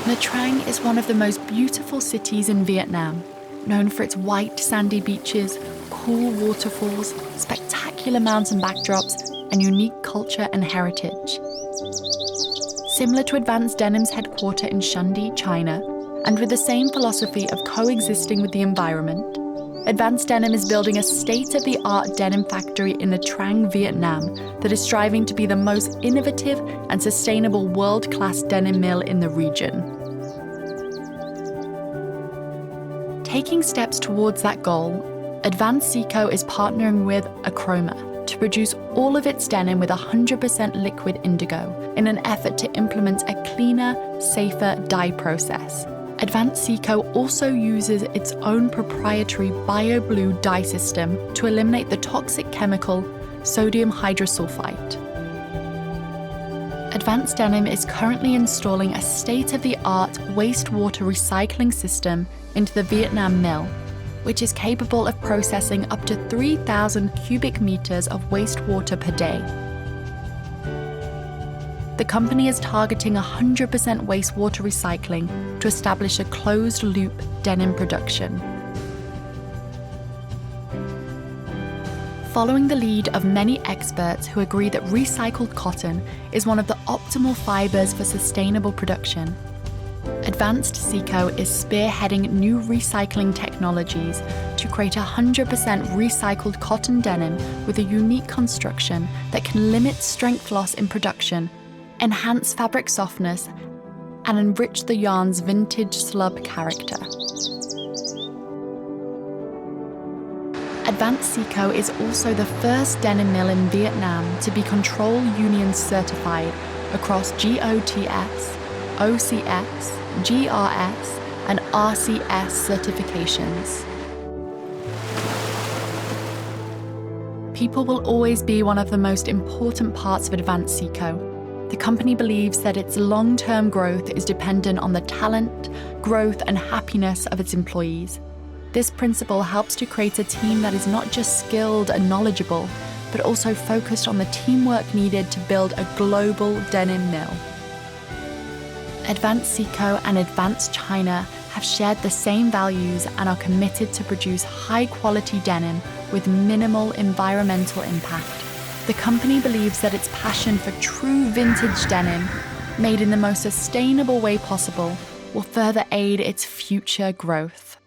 Nha Trang is one of the most beautiful cities in Vietnam, known for its white sandy beaches, cool waterfalls, spectacular mountain backdrops, and unique culture and heritage. Similar to Advance Denim's headquarters in Shandy, China, and with the same philosophy of coexisting with the environment, Advance Denim is building a state-of-the-art denim factory in Nha Trang, Vietnam, that is striving to be the most innovative and sustainable world-class denim mill in the region. Taking steps towards that goal, Advance Sico is partnering with Acroma to produce all of its denim with 100% liquid indigo in an effort to implement a cleaner, safer dye process. Advance Sico also uses its own proprietary bio-blue dye system to eliminate the toxic chemical sodium hydrosulfite. Advance Denim is currently installing a state-of-the-art wastewater recycling system into the Vietnam mill, which is capable of processing up to 3,000 cubic meters of wastewater per day. The company is targeting 100% wastewater recycling to establish a closed-loop denim production. Following the lead of many experts who agree that recycled cotton is one of the optimal fibers for sustainable production, Advance Sico is spearheading new recycling technologies to create 100% recycled cotton denim with a unique construction that can limit strength loss in production, enhance fabric softness, and enrich the yarn's vintage slub character. Advance Sico is also the first denim mill in Vietnam to be Control Union certified across GOTS, OCS, GRS, and RCS certifications. People will always be one of the most important parts of Advance Sico. The company believes that its long-term growth is dependent on the talent, growth, and happiness of its employees. This principle helps to create a team that is not just skilled and knowledgeable, but also focused on the teamwork needed to build a global denim mill. Advance Sico and Advance China have shared the same values and are committed to produce high-quality denim with minimal environmental impact. The company believes that its passion for true vintage denim, made in the most sustainable way possible, will further aid its future growth.